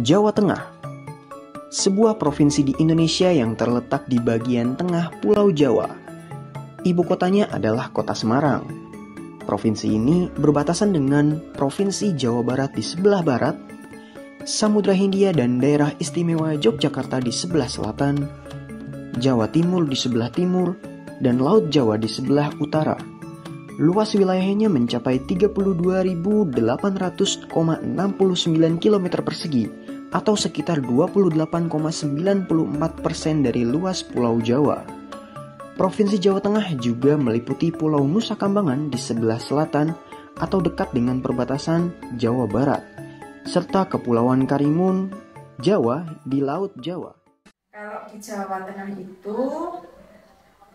Jawa Tengah, sebuah provinsi di Indonesia yang terletak di bagian tengah Pulau Jawa. Ibu kotanya adalah Kota Semarang. Provinsi ini berbatasan dengan Provinsi Jawa Barat di sebelah barat, Samudra Hindia dan Daerah Istimewa Yogyakarta di sebelah selatan, Jawa Timur di sebelah timur, dan Laut Jawa di sebelah utara. Luas wilayahnya mencapai 32.800,69 km persegi atau sekitar 28,94% dari luas Pulau Jawa. Provinsi Jawa Tengah juga meliputi Pulau Nusa Kambangan di sebelah selatan atau dekat dengan perbatasan Jawa Barat, serta Kepulauan Karimun, Jawa di Laut Jawa. Kalau di Jawa Tengah itu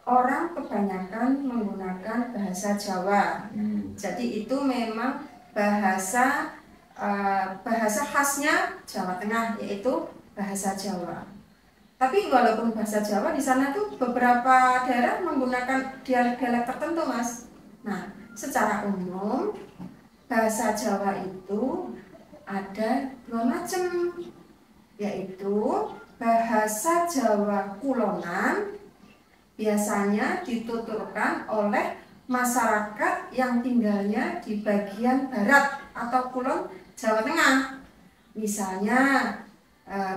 orang kebanyakan menggunakan bahasa Jawa. Jadi itu memang bahasa khasnya Jawa Tengah, yaitu bahasa Jawa. Tapi walaupun bahasa Jawa di sana tuh beberapa daerah menggunakan dialek-dialek tertentu, Mas. Nah, secara umum bahasa Jawa itu ada dua macam, yaitu bahasa Jawa Kulonan, biasanya dituturkan oleh masyarakat yang tinggalnya di bagian barat atau kulon Jawa Tengah. Misalnya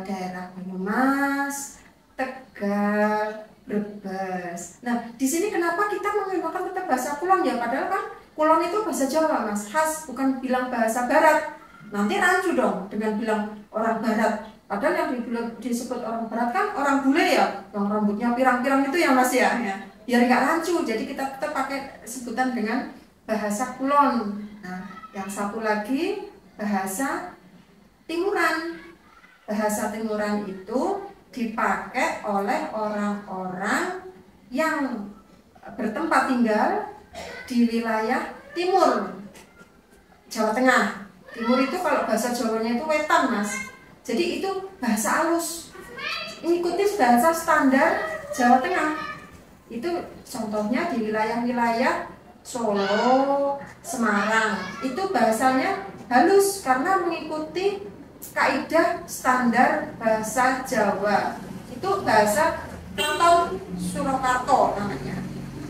daerah Banyumas, Tegal, Brebes. Nah, di sini kenapa kita menggunakan tetap bahasa kulon ya? Padahal kan kulon itu bahasa Jawa, Mas, khas, bukan bilang bahasa barat. Nanti rancu dong dengan bilang orang barat. Padahal yang disebut orang barat kan orang bule ya, yang rambutnya pirang-pirang itu ya, Mas ya. Biar nggak rancu, jadi kita tetap pakai sebutan dengan bahasa kulon. Nah, yang satu lagi bahasa Timuran. Bahasa Timuran itu dipakai oleh orang-orang yang bertempat tinggal di wilayah timur Jawa Tengah. Timur itu kalau bahasa Jawanya itu wetan, Mas. Jadi itu bahasa halus, mengikuti bahasa standar Jawa Tengah. Itu contohnya di wilayah-wilayah Solo, Semarang. Itu bahasanya halus karena mengikuti kaidah standar bahasa Jawa. Itu bahasa Keraton Surakarta namanya.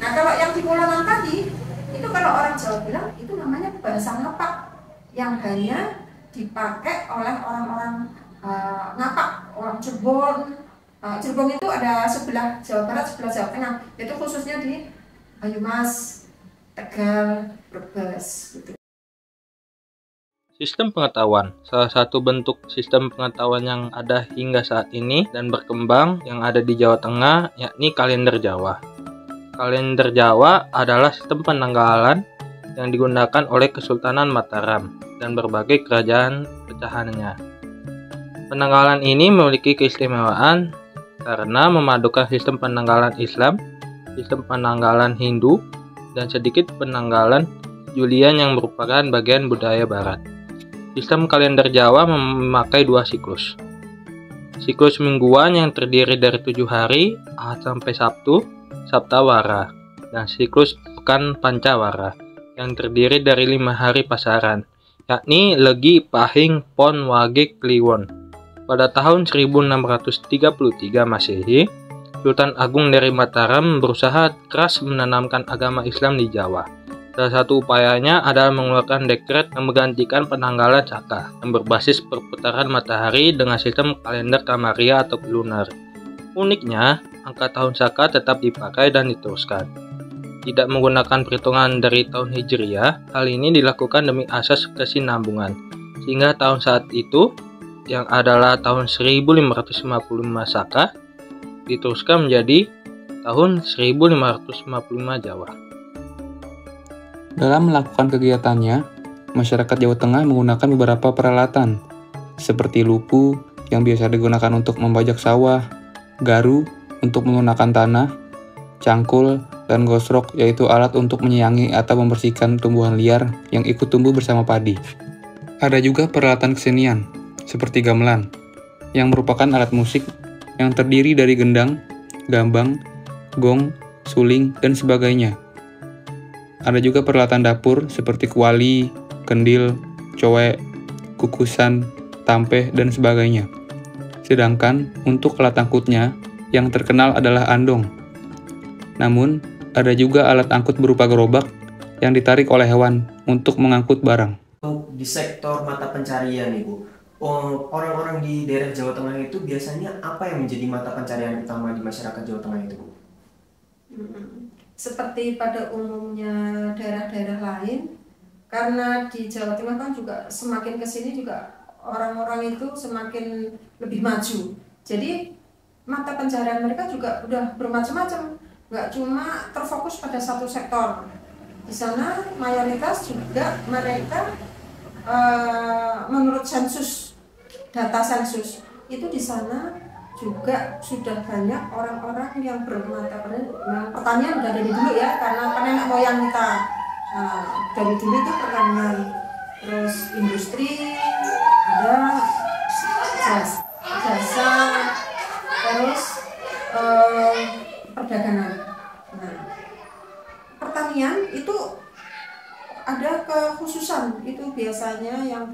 Nah, kalau yang di Kulonan tadi, itu kalau orang Jawa bilang itu namanya bahasa ngapak, yang hanya dipakai oleh orang-orang ngapak, orang Cirebon. Cirebon itu ada sebelah Jawa Barat, sebelah Jawa Tengah. Itu khususnya di Banyumas, Tegal, Brebes gitu. Sistem pengetahuan, salah satu bentuk sistem pengetahuan yang ada hingga saat ini dan berkembang yang ada di Jawa Tengah, yakni kalender Jawa. Kalender Jawa adalah sistem penanggalan yang digunakan oleh Kesultanan Mataram dan berbagai kerajaan pecahannya. Penanggalan ini memiliki keistimewaan karena memadukan sistem penanggalan Islam, sistem penanggalan Hindu, dan sedikit penanggalan Julian yang merupakan bagian budaya Barat. Sistem kalender Jawa memakai dua siklus. Siklus mingguan yang terdiri dari 7 hari, Ahad sampai Sabtu, Saptawara, dan siklus pekan Pancawara yang terdiri dari 5 hari pasaran, yakni Legi, Pahing, Pon, Wage, Kliwon. Pada tahun 1633 Masehi, Sultan Agung dari Mataram berusaha keras menanamkan agama Islam di Jawa. Salah satu upayanya adalah mengeluarkan dekret yang menggantikan penanggalan Saka yang berbasis perputaran matahari dengan sistem kalender Kamaria atau lunar. Uniknya, angka tahun Saka tetap dipakai dan diteruskan. Tidak menggunakan perhitungan dari tahun Hijriah, hal ini dilakukan demi asas kesinambungan. Sehingga tahun saat itu, yang adalah tahun 1555 Saka, diteruskan menjadi tahun 1555 Jawa. Dalam melakukan kegiatannya, masyarakat Jawa Tengah menggunakan beberapa peralatan, seperti lupu yang biasa digunakan untuk membajak sawah, garu untuk menggunakan tanah, cangkul, dan gosrok yaitu alat untuk menyiangi atau membersihkan tumbuhan liar yang ikut tumbuh bersama padi. Ada juga peralatan kesenian, seperti gamelan, yang merupakan alat musik yang terdiri dari gendang, gambang, gong, suling, dan sebagainya. Ada juga peralatan dapur seperti kuali, kendil, cowek, kukusan, tampeh, dan sebagainya. Sedangkan untuk alat angkutnya, yang terkenal adalah andong. Namun, ada juga alat angkut berupa gerobak yang ditarik oleh hewan untuk mengangkut barang. Di sektor mata pencarian, Ibu, orang-orang di daerah Jawa Tengah itu biasanya apa yang menjadi mata pencarian utama di masyarakat Jawa Tengah itu, Bu? Seperti pada umumnya daerah-daerah lain, karena di Jawa Tengah kan juga semakin kesini juga orang-orang itu semakin lebih maju. Jadi mata pencarian mereka juga udah bermacam-macam, nggak cuma terfokus pada satu sektor. Di sana mayoritas juga mereka menurut sensus, data sensus itu di sana juga sudah banyak orang-orang yang bermata pertanian udah dari dulu ya, karena nenek moyang kita dari dulu itu pertanian, terus industri, ada jasa, terus perdagangan. Nah, pertanian itu ada kekhususan, itu biasanya yang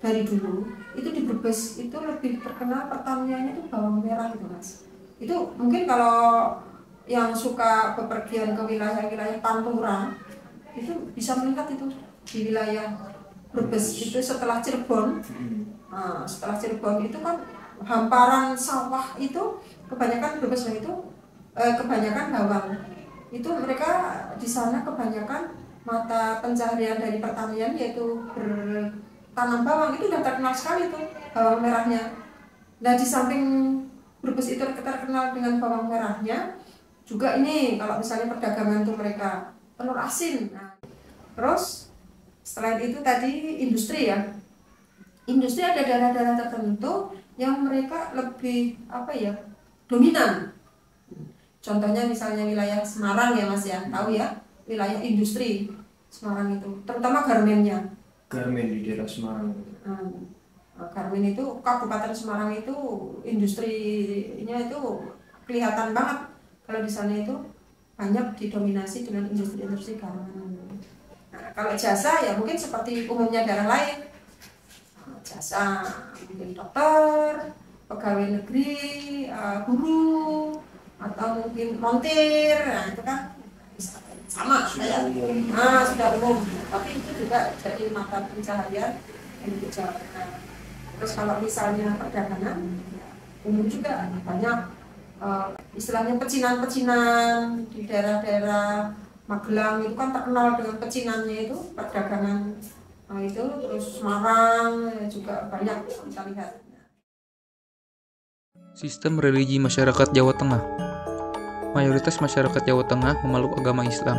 dari dulu itu di Brebes itu lebih terkenal pertaniannya itu bawang merah gitu Mas. Itu mungkin kalau yang suka bepergian ke wilayah-wilayah Pantura itu bisa melihat itu di wilayah Brebes itu setelah Cirebon. Nah, setelah Cirebon itu kan hamparan sawah itu kebanyakan Brebes itu kebanyakan bawang. Itu mereka di sana kebanyakan mata pencaharian dari pertanian yaitu bertanam bawang, itu udah terkenal sekali tuh bawang merahnya. Nah di samping Brebes itu terkenal dengan bawang merahnya, juga ini kalau misalnya perdagangan tuh mereka telur asin. Nah, terus selain itu tadi industri ya, industri ada daerah-daerah tertentu yang mereka lebih dominan. Contohnya misalnya wilayah Semarang ya Mas ya, tahu ya, wilayah industri Semarang itu, terutama garmennya. Garmen di daerah Semarang. Garmen itu Kabupaten Semarang itu industrinya itu kelihatan banget. Kalau di sana itu banyak didominasi dengan industri garmen. Nah, kalau jasa ya mungkin seperti umumnya daerah lain. Jasa mungkin dokter, pegawai negeri, guru, atau mungkin montir. Nah, itu kan sama kayak sudah umum, tapi itu juga jadi mata pencaharian untuk Jawa Tengah. Terus kalau misalnya perdagangan ya, umum juga banyak istilahnya pecinan-pecinan di daerah-daerah Magelang itu kan terkenal dengan pecinannya itu, perdagangan itu, terus Semarang juga banyak kita lihat. Sistem religi masyarakat Jawa Tengah. Mayoritas masyarakat Jawa Tengah memeluk agama Islam,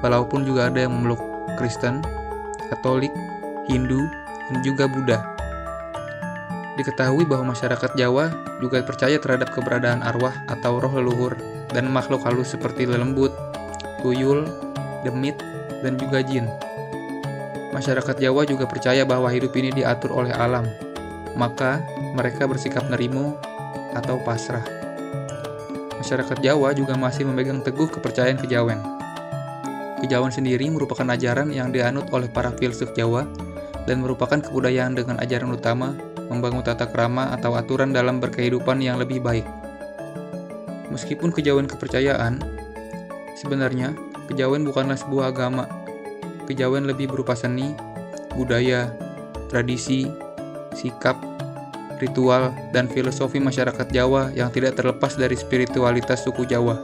walaupun juga ada yang memeluk Kristen, Katolik, Hindu, dan juga Buddha. Diketahui bahwa masyarakat Jawa juga percaya terhadap keberadaan arwah atau roh leluhur dan makhluk halus seperti lelembut, tuyul, demit, dan juga jin. Masyarakat Jawa juga percaya bahwa hidup ini diatur oleh alam, maka mereka bersikap nerimo atau pasrah. Masyarakat Jawa juga masih memegang teguh kepercayaan kejawen. Kejawen sendiri merupakan ajaran yang dianut oleh para filsuf Jawa dan merupakan kebudayaan dengan ajaran utama membangun tata krama atau aturan dalam berkehidupan yang lebih baik. Meskipun kejawen kepercayaan, sebenarnya kejawen bukanlah sebuah agama. Kejawen lebih berupa seni, budaya, tradisi, sikap, ritual, dan filosofi masyarakat Jawa yang tidak terlepas dari spiritualitas suku Jawa.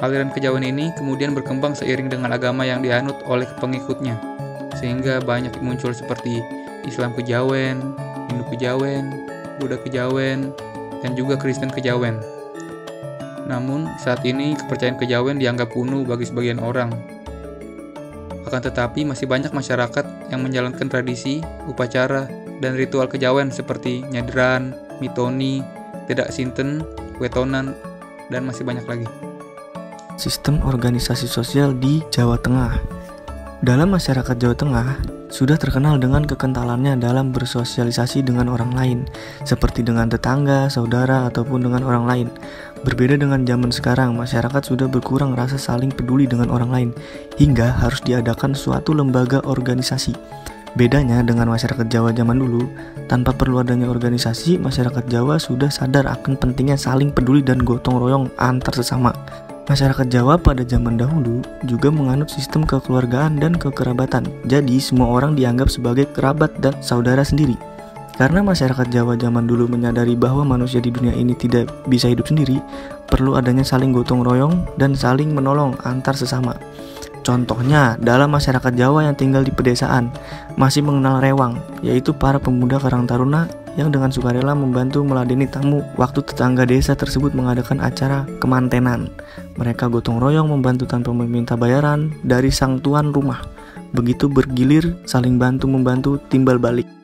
Aliran kejawen ini kemudian berkembang seiring dengan agama yang dianut oleh pengikutnya, sehingga banyak muncul seperti Islam kejawen, Hindu kejawen, Buddha kejawen, dan juga Kristen kejawen. Namun, saat ini kepercayaan kejawen dianggap kuno bagi sebagian orang. Akan tetapi masih banyak masyarakat yang menjalankan tradisi, upacara, dan ritual kejawen seperti nyadran, mitoni, tedak sinten, wetonan, dan masih banyak lagi. Sistem organisasi sosial di Jawa Tengah. Dalam masyarakat Jawa Tengah, sudah terkenal dengan kekentalannya dalam bersosialisasi dengan orang lain, seperti dengan tetangga, saudara, ataupun dengan orang lain. Berbeda dengan zaman sekarang, masyarakat sudah berkurang rasa saling peduli dengan orang lain, hingga harus diadakan suatu lembaga organisasi. Bedanya dengan masyarakat Jawa zaman dulu, tanpa perlu adanya organisasi, masyarakat Jawa sudah sadar akan pentingnya saling peduli dan gotong royong antar sesama. Masyarakat Jawa pada zaman dahulu juga menganut sistem kekeluargaan dan kekerabatan. Jadi semua orang dianggap sebagai kerabat dan saudara sendiri. Karena masyarakat Jawa zaman dulu menyadari bahwa manusia di dunia ini tidak bisa hidup sendiri, perlu adanya saling gotong royong dan saling menolong antar sesama. Contohnya, dalam masyarakat Jawa yang tinggal di pedesaan, masih mengenal rewang, yaitu para pemuda Karang Taruna yang dengan sukarela membantu meladeni tamu waktu tetangga desa tersebut mengadakan acara kemantenan. Mereka gotong royong membantu tanpa meminta bayaran dari sang tuan rumah. Begitu bergilir, saling bantu-membantu timbal balik.